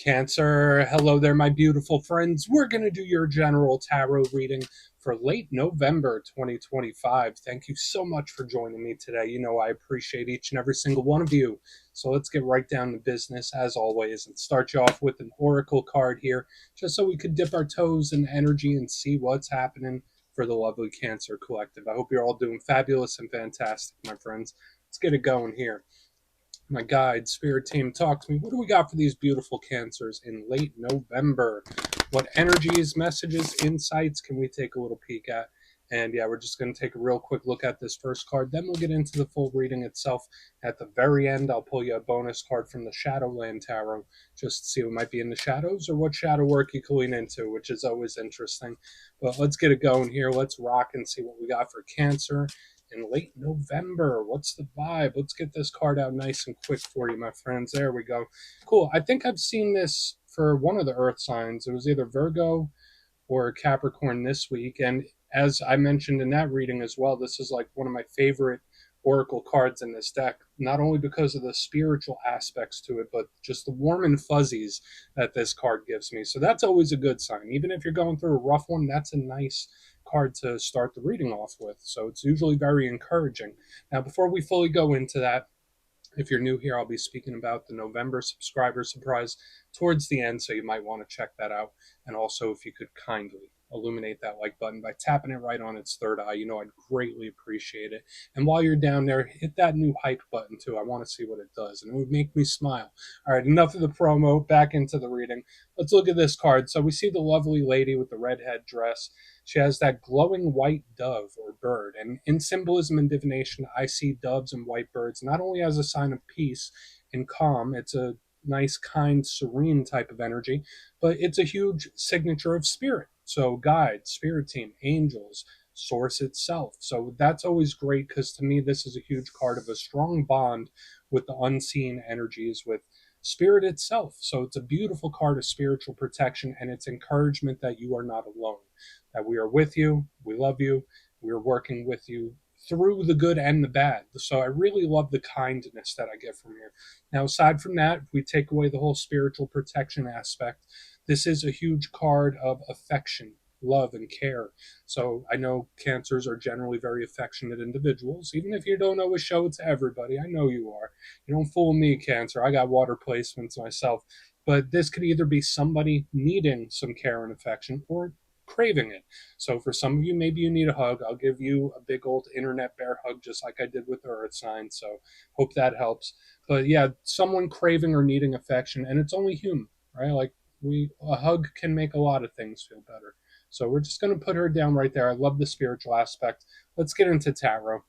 Cancer, hello there, my beautiful friends. We're going to do your general tarot reading for late November 2025. Thank you so much for joining me today. You know, I appreciate each and every single one of you. So let's get right down to business as always and start you off with an oracle card here, just so we could dip our toes in energy and see what's happening for the lovely Cancer Collective. I hope you're all doing fabulous and fantastic, my friends. Let's get it going here. My guide, spirit team, talk to me. What do we got for these beautiful Cancers in late November? What energies, messages, insights can we take a little peek at? And yeah, we're just going to take a real quick look at this first card. Then we'll get into the full reading itself. At the very end, I'll pull you a bonus card from the Shadowland Tarot, just to see what might be in the shadows or what shadow work you can lean into, which is always interesting. But let's get it going here. Let's rock and see what we got for Cancer in late November. What's the vibe? Let's get this card out nice and quick for you, my friends. There we go. Cool. I think I've seen this for one of the earth signs. It was either Virgo or Capricorn this week. And as I mentioned in that reading as well, this is like one of my favorite oracle cards in this deck, not only because of the spiritual aspects to it, but just the warm and fuzzies that this card gives me. So that's always a good sign. Even if you're going through a rough one, that's a nice card to start the reading off with. So it's usually very encouraging. Now, before we fully go into that, if you're new here, I'll be speaking about the November subscriber surprise towards the end, so you might want to check that out. And also, if you could kindly illuminate that like button by tapping it right on its third eye, you know I'd greatly appreciate it. And while you're down there, hit that new hype button too. I want to see what it does, and it would make me smile. All right, enough of the promo, back into the reading. Let's look at this card. So we see the lovely lady with the red headdress. She has that glowing white dove or bird. And in symbolism and divination, I see doves and white birds not only as a sign of peace and calm, it's a nice, kind, serene type of energy, but it's a huge signature of spirit. So, guide, spirit team, angels, source itself. So, that's always great because to me, this is a huge card of a strong bond with the unseen energies, with spirit itself. So, it's a beautiful card of spiritual protection and it's encouragement that you are not alone, that we are with you, we love you, we're working with you through the good and the bad. So I really love the kindness that I get from here. Now, aside from that, if we take away the whole spiritual protection aspect, this is a huge card of affection, love, and care. So I know Cancers are generally very affectionate individuals. Even if you don't always show it to everybody, I know you are. You don't fool me, Cancer. I got water placements myself. But this could either be somebody needing some care and affection or craving it. So for some of you, maybe you need a hug. I'll give you a big old internet bear hug, just like I did with the earth sign. So hope that helps. But yeah, someone craving or needing affection, and it's only human, right? Like a hug can make a lot of things feel better. So we're just going to put her down right there. I love the spiritual aspect. Let's get into tarot.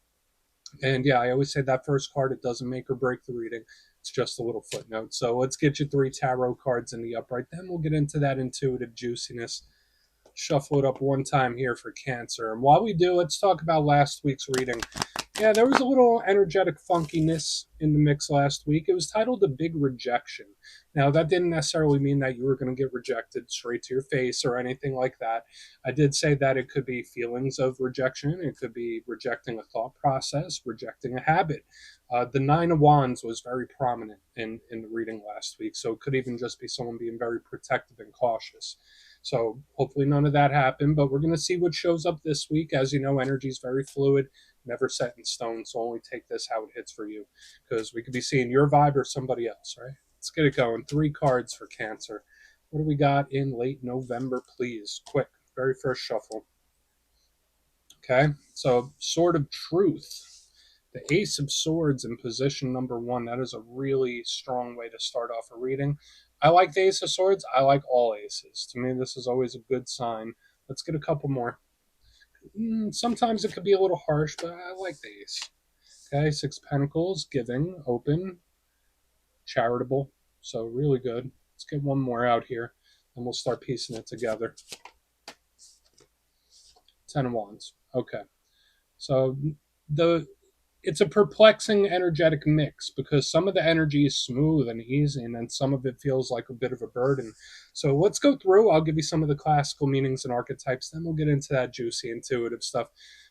And yeah, I always say that first card, it doesn't make or break the reading. It's just a little footnote. So let's get you 3 tarot cards in the upright. Then we'll get into that intuitive juiciness. Shuffle it up one time here for Cancer. And while we do, let's talk about last week's reading. Yeah, there was a little energetic funkiness in the mix last week. It was titled A Big Rejection. Now, that didn't necessarily mean that you were going to get rejected straight to your face or anything like that. I did say that it could be feelings of rejection. It could be rejecting a thought process, rejecting a habit. The Nine of Wands was very prominent in the reading last week, so it could even just be someone being very protective and cautious. So hopefully none of that happened, but we're going to see what shows up this week. As you know, energy is very fluid, never set in stone, so only take this how it hits for you, because we could be seeing your vibe or somebody else, right? Let's get it going. 3 cards for Cancer. What do we got in late November, please? Quick, very first shuffle. Okay, so Sword of Truth. The Ace of Swords in position number 1. That is a really strong way to start off a reading. I like the Ace of Swords. I like all aces. To me, this is always a good sign. Let's get a couple more. Sometimes it could be a little harsh, but I like the ace. Okay, 6 Pentacles, giving, open, charitable. So really good. Let's get one more out here, and we'll start piecing it together. 10 of Wands. Okay. So it's a perplexing energetic mix because some of the energy is smooth and easy and then some of it feels like a bit of a burden. So let's go through. I'll give you some of the classical meanings and archetypes, then we'll get into that juicy intuitive stuff.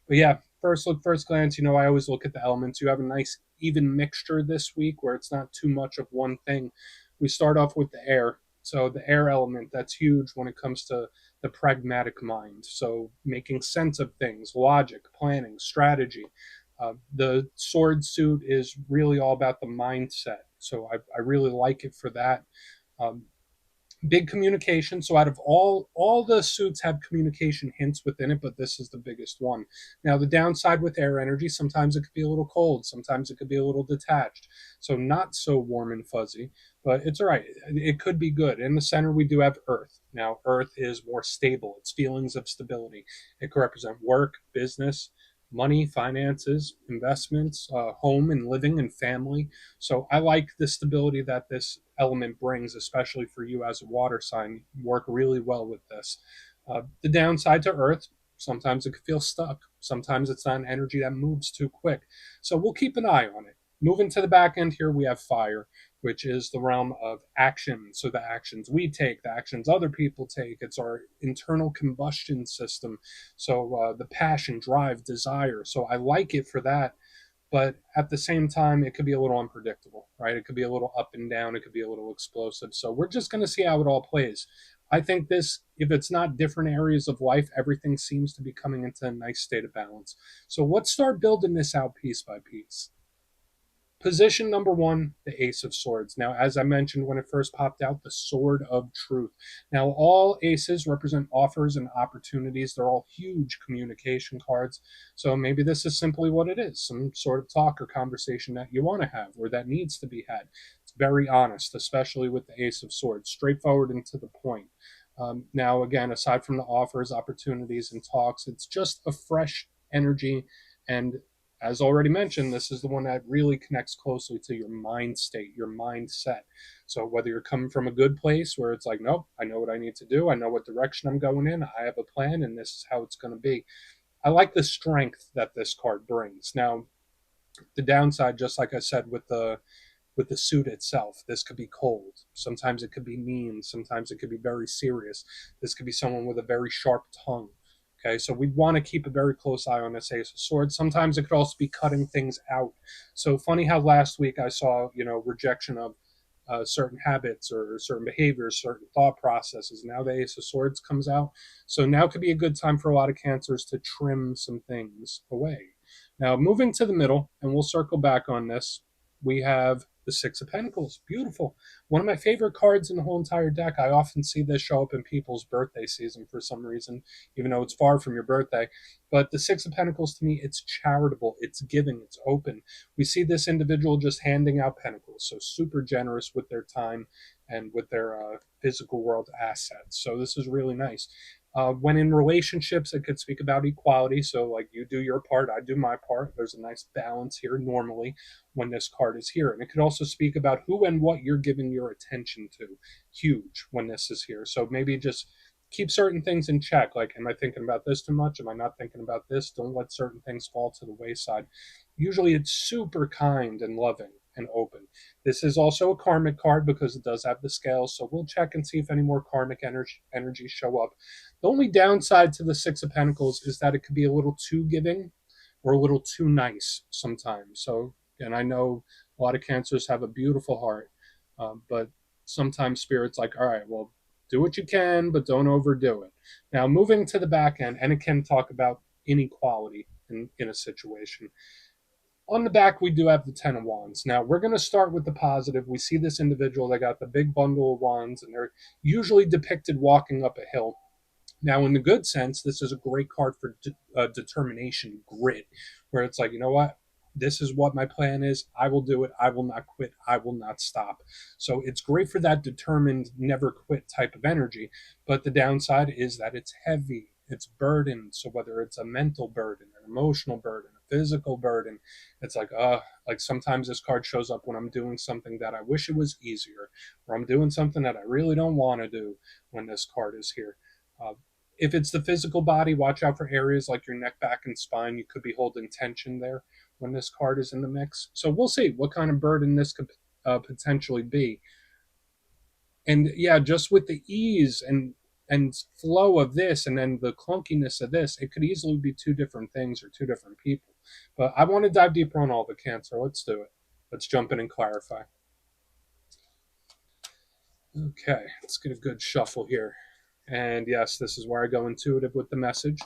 But yeah, first glance, I always look at the elements. You have a nice even mixture this week where it's not too much of one thing. We start off with the air. So the air element, that's huge when it comes to the pragmatic mind. So making sense of things, logic, planning, strategy. The sword suit is really all about the mindset. So I really like it for that. Um, Big communication. So out of all the suits have communication hints within it, but this is the biggest one. Now the downside with air energy, sometimes it could be a little cold, sometimes it could be a little detached, so not so warm and fuzzy, but it's all right. It could be good. In the center we do have earth. Now earth is more stable, it's feelings of stability. It could represent work, business, money, finances, investments, home and living and family. So I like the stability that this element brings, especially for you as a water sign. You work really well with this. The downside to Earth, sometimes it could feel stuck. Sometimes it's not an energy that moves too quick. So we'll keep an eye on it. Moving to the back end here, we have fire, which is the realm of action. So the actions we take, the actions other people take, it's our internal combustion system. So the passion, drive, desire. So I like it for that, but at the same time it could be a little unpredictable, right? It could be a little up and down, it could be a little explosive. So we're just going to see how it all plays. I think this, if it's not different areas of life, everything seems to be coming into a nice state of balance. So let's start building this out piece by piece. Position number one, the Ace of Swords. Now, as I mentioned when it first popped out, the Sword of Truth. Now, all aces represent offers and opportunities. They're all huge communication cards. So maybe this is simply what it is, some sort of talk or conversation that you want to have or that needs to be had. It's very honest, especially with the Ace of Swords, straightforward and to the point. Now, again, aside from the offers, opportunities, and talks, it's just a fresh energy. And as already mentioned, this is the one that really connects closely to your mind state, your mindset. So whether you're coming from a good place where it's like, nope, I know what I need to do, I know what direction I'm going in, I have a plan, and this is how it's going to be. I like the strength that this card brings. Now, the downside, just like I said with the suit itself. This could be cold. Sometimes it could be mean. Sometimes it could be very serious. This could be someone with a very sharp tongue. Okay, so we want to keep a very close eye on this Ace of Swords. Sometimes it could also be cutting things out. So funny how last week I saw, rejection of certain habits or certain behaviors, certain thought processes. Now the Ace of Swords comes out. So now could be a good time for a lot of cancers to trim some things away. Now, moving to the middle, and we'll circle back on this, we have the Six of Pentacles. Beautiful. One of my favorite cards in the whole entire deck. I often see this show up in people's birthday season for some reason, even though it's far from your birthday. But the Six of Pentacles, to me, it's charitable, it's giving, it's open. We see this individual just handing out pentacles, so super generous with their time and with their physical world assets. So this is really nice. When in relationships, it could speak about equality. So, like, you do your part, I do my part. There's a nice balance here normally when this card is here. And it could also speak about who and what you're giving your attention to. Huge when this is here. So, maybe just keep certain things in check. Like, am I thinking about this too much? Am I not thinking about this? Don't let certain things fall to the wayside. Usually, it's super kind and loving and open. This is also a karmic card because it does have the scales, so we'll check and see if any more karmic energies show up. The only downside to the Six of Pentacles is that it could be a little too giving or a little too nice sometimes. So, and I know a lot of cancers have a beautiful heart, but sometimes spirit's like, all right, well, do what you can, but don't overdo it. Now, moving to the back end, and it can talk about inequality in a situation. On the back, we do have the Ten of Wands. Now, we're going to start with the positive. We see this individual, they got the big bundle of wands, and they're usually depicted walking up a hill. Now, in the good sense, this is a great card for determination, grit, where it's like, you know what? This is what my plan is. I will do it. I will not quit. I will not stop. So it's great for that determined, never quit type of energy. But the downside is that it's heavy, it's burdened. So whether it's a mental burden, an emotional burden, a physical burden, it's like sometimes this card shows up when I'm doing something that I wish it was easier, or I'm doing something that I really don't want to do when this card is here. Uh, if it's the physical body, watch out for areas like your neck, back, and spine. You could be holding tension there when this card is in the mix. So we'll see what kind of burden this could potentially be. And yeah, just with the ease and flow of this and then the clunkiness of this, it could easily be two different things or two different people. But I want to dive deeper on all the cancer. Let's do it. Let's jump in and clarify. Okay, let's get a good shuffle here. And yes, this is where I go intuitive with the message,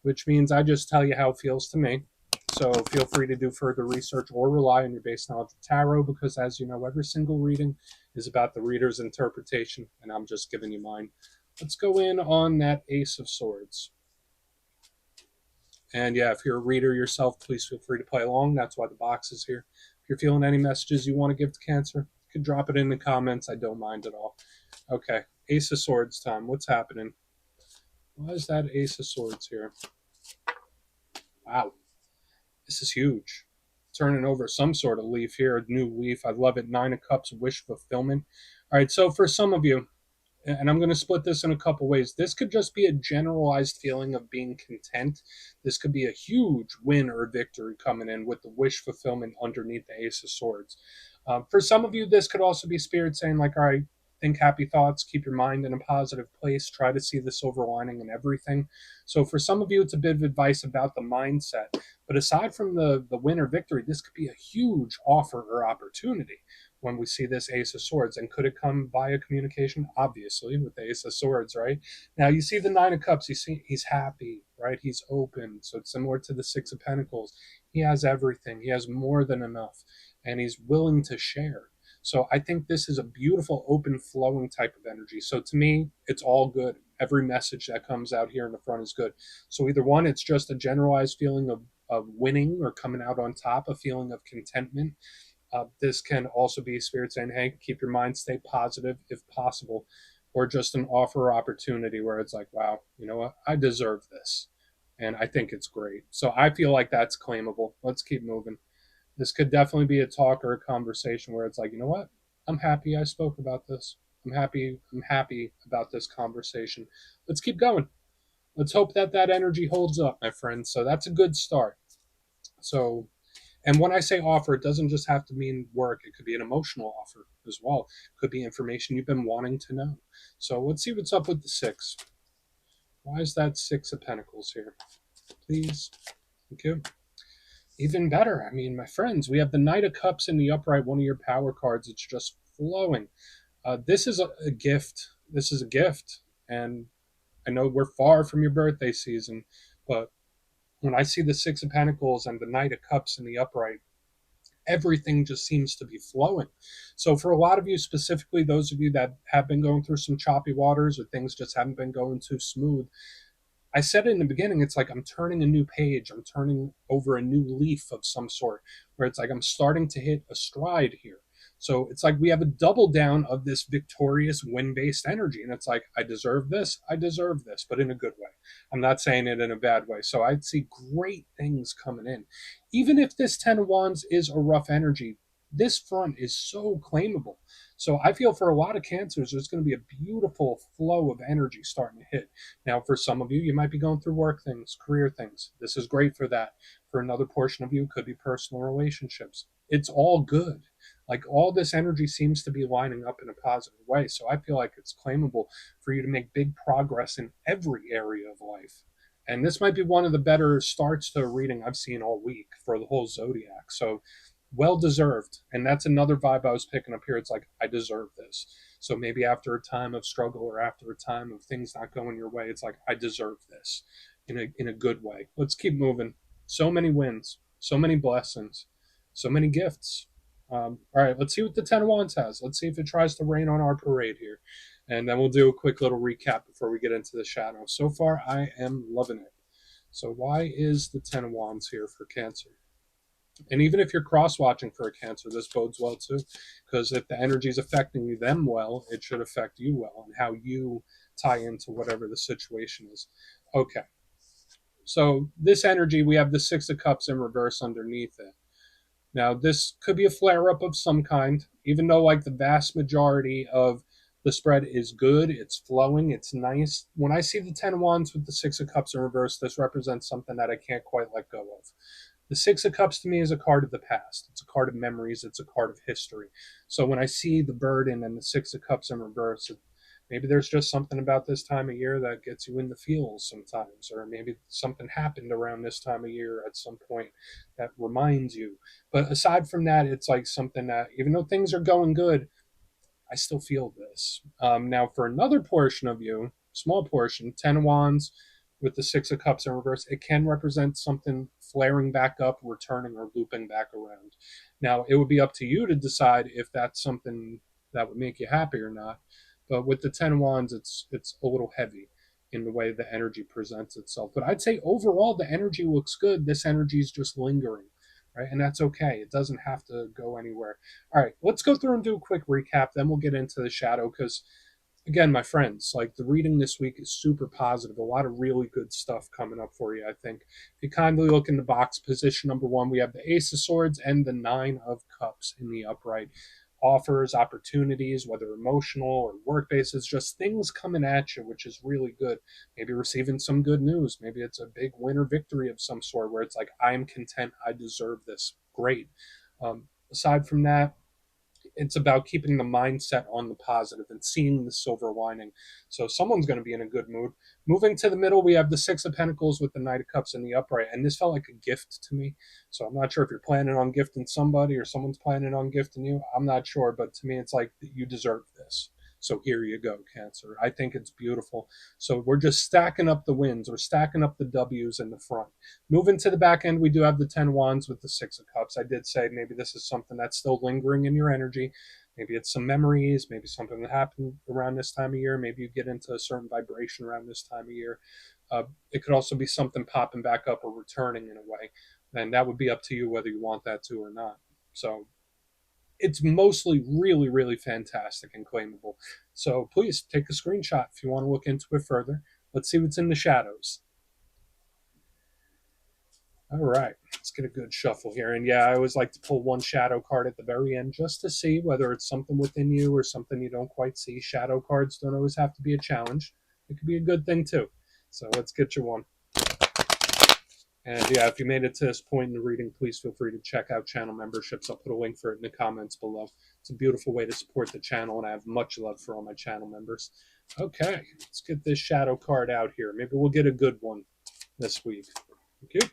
which means I just tell you how it feels to me. So feel free to do further research or rely on your base knowledge of tarot because, as you know, every single reading is about the reader's interpretation, and I'm just giving you mine. Let's go in on that Ace of Swords. And yeah, if you're a reader yourself, please feel free to play along. That's why the box is here. If you're feeling any messages you want to give to Cancer, you can drop it in the comments. I don't mind at all. Okay, Ace of Swords time. What's happening? Why is that Ace of Swords here? Wow, this is huge. Turning over some sort of leaf here, a new leaf. I love it. Nine of Cups, wish fulfillment. All right, so for some of you, and I'm going to split this in a couple ways. This could just be a generalized feeling of being content. This could be a huge win or victory coming in with the wish fulfillment underneath the Ace of Swords. For some of you, this could also be spirit saying, like, all right, think happy thoughts, keep your mind in a positive place, try to see the silver lining in everything. So for some of you, it's a bit of advice about the mindset. But aside from the win or victory, this could be a huge offer or opportunity when we see this Ace of Swords. And could it come via communication? Obviously, with the Ace of Swords, right? Now you see the Nine of Cups. You see he's happy, right? He's open. So it's similar to the Six of Pentacles. He has everything. He has more than enough, and he's willing to share. So I think this is a beautiful, open, flowing type of energy. So to me, it's all good. Every message that comes out here in the front is good. So either one, it's just a generalized feeling of winning or coming out on top, a feeling of contentment. This can also be spirit saying, hey, keep your mind, stay positive if possible, or just an offer or opportunity where it's like, wow, you know what? I deserve this. And I think it's great. So I feel like that's claimable. Let's keep moving. This could definitely be a talk or a conversation where it's like, you know what? I'm happy I spoke about this. I'm happy about this conversation. Let's keep going. Let's hope that that energy holds up, my friends. So that's a good start. So and when I say offer, it doesn't just have to mean work. It could be an emotional offer as well. It could be information you've been wanting to know. So let's see what's up with the six. Why is that Six of Pentacles here? Please. Thank you. Even better. I mean, my friends, we have the Knight of Cups in the upright, one of your power cards. It's just flowing. This is a gift. This is a gift. And I know we're far from your birthday season, but when I see the Six of Pentacles and the Knight of Cups in the upright, everything just seems to be flowing. So, for a lot of you, specifically those of you that have been going through some choppy waters or things just haven't been going too smooth, I said it in the beginning, it's like I'm turning a new page. I'm turning over a new leaf of some sort, where it's like I'm starting to hit a stride here. So it's like we have a double down of this victorious win based energy. And it's like, I deserve this, but in a good way. I'm not saying it in a bad way. So I'd see great things coming in. Even if this 10 of Wands is a rough energy, this front is so claimable. So I feel for a lot of cancers, there's going to be a beautiful flow of energy starting to hit. Now, for some of you, you might be going through work things, career things. This is great for that. For another portion of you, it could be personal relationships. It's all good. Like all this energy seems to be lining up in a positive way. So I feel like it's claimable for you to make big progress in every area of life. And this might be one of the better starts to a reading I've seen all week for the whole zodiac. So well deserved. And that's another vibe I was picking up here. It's like, I deserve this. So maybe after a time of struggle or after a time of things not going your way, it's like, I deserve this in a good way. Let's keep moving. So many wins, so many blessings, so many gifts. All right, let's see what the Ten of Wands has. Let's see if it tries to rain on our parade here. And then we'll do a quick little recap before we get into the shadow. So far, I am loving it. So why is the Ten of Wands here for Cancer? And even if you're cross watching for a Cancer, this bodes well too, because if the energy is affecting you them well, it should affect you well and how you tie into whatever the situation is. Okay, so this energy, we have the Six of Cups in reverse underneath it. Now, this could be a flare up of some kind, even though like the vast majority of the spread is good, it's flowing, it's nice. When I see the Ten of Wands with the Six of Cups in reverse, this represents something that I can't quite let go of. The Six of Cups to me is a card of the past. It's a card of memories. It's a card of history. So when I see the burden and the Six of Cups in reverse, maybe there's just something about this time of year that gets you in the feels sometimes, or maybe something happened around this time of year at some point that reminds you. But aside from that, it's like something that, even though things are going good, I still feel this. Now, for another portion of you, small portion, 10 of Wands with the Six of Cups in reverse, it can represent something flaring back up, returning, or looping back around. Now, it would be up to you to decide if that's something that would make you happy or not. But with the 10 of Wands, it's a little heavy in the way the energy presents itself. But I'd say overall, the energy looks good. This energy is just lingering, right? And that's okay. It doesn't have to go anywhere. All right, let's go through and do a quick recap. Then we'll get into the shadow because, again, my friends, like the reading this week is super positive. A lot of really good stuff coming up for you, I think. If you kindly look in the box, position number one, we have the Ace of Swords and the Nine of Cups in the upright. Offers, opportunities, whether emotional or work basis, just things coming at you, which is really good. Maybe receiving some good news. Maybe it's a big win or victory of some sort where it's like, I'm content, I deserve this. Great. Aside from that, it's about keeping the mindset on the positive and seeing the silver lining. So someone's going to be in a good mood. Moving to the middle, we have the Six of Pentacles with the Knight of Cups in the upright. And this felt like a gift to me. So I'm not sure if you're planning on gifting somebody or someone's planning on gifting you. I'm not sure. But to me, it's like you deserve this. So here you go, Cancer. I think it's beautiful. So we're just stacking up the wins. We're stacking up the W's in the front. Moving to the back end, we do have the 10 wands with the Six of Cups. I did say maybe this is something that's still lingering in your energy. Maybe it's some memories, maybe something that happened around this time of year. Maybe you get into a certain vibration around this time of year. It could also be something popping back up or returning in a way. And that would be up to you whether you want that to or not. So it's mostly really, really fantastic and claimable. So please take a screenshot if you want to look into it further. Let's see what's in the shadows. All right, let's get a good shuffle here. And yeah, I always like to pull one shadow card at the very end just to see whether it's something within you or something you don't quite see. Shadow cards don't always have to be a challenge, it could be a good thing too. So let's get you one. And yeah, if you made it to this point in the reading, please feel free to check out channel memberships. I'll put a link for it in the comments below. It's a beautiful way to support the channel, and I have much love for all my channel members. Okay, let's get this shadow card out here. Maybe we'll get a good one this week. Thank you.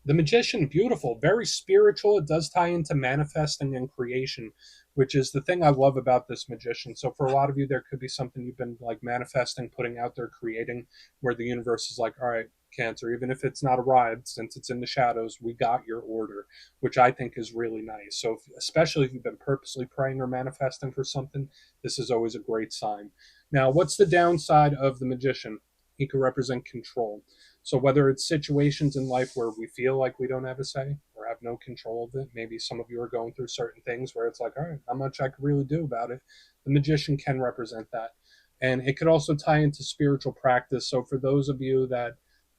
The Magician, beautiful, very spiritual. It does tie into manifesting and creation, which is the thing I love about this Magician. So for a lot of you, there could be something you've been like manifesting, putting out there, creating, where the universe is like, all right, Cancer, even if it's not arrived, since it's in the shadows, we got your order, which I think is really nice. So especially if you've been purposely praying or manifesting for something, this is always a great sign. Now, what's the downside of the Magician? He could represent control. So whether it's situations in life where we feel like we don't have a say or have no control of it, maybe some of you are going through certain things where it's like, all right, not much I could really do about it. The Magician can represent that. And it could also tie into spiritual practice. So for those of you that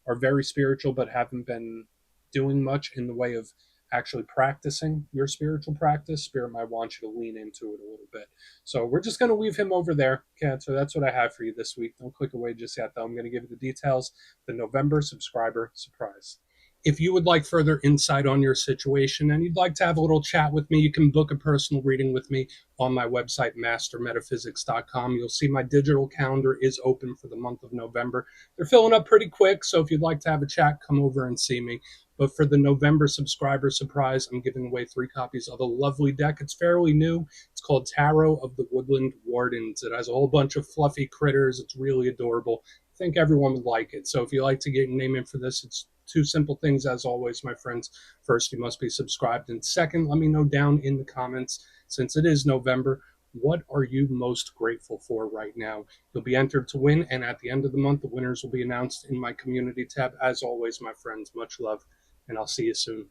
are very spiritual but haven't been doing much in the way of actually practicing your spiritual practice, Spirit might want you to lean into it a little bit. So we're just going to leave him over there, Cancer. That's what I have for you this week. Don't click away just yet, though. I'm going to give you the details. The November subscriber surprise. If you would like further insight on your situation and you'd like to have a little chat with me, you can book a personal reading with me on my website, mastermetaphysics.com. You'll see my digital calendar is open for the month of November. They're filling up pretty quick, so if you'd like to have a chat, come over and see me. But for the November subscriber surprise, I'm giving away 3 copies of a lovely deck. It's fairly new. It's called Tarot of the Woodland Wardens. It has a whole bunch of fluffy critters. It's really adorable. I think everyone would like it. So if you like to get your name in for this, it's 2 simple things as always, my friends. First, you must be subscribed. And second, let me know down in the comments, since it is November, what are you most grateful for right now? You'll be entered to win, and at the end of the month, the winners will be announced in my community tab. As always, my friends, much love, and I'll see you soon.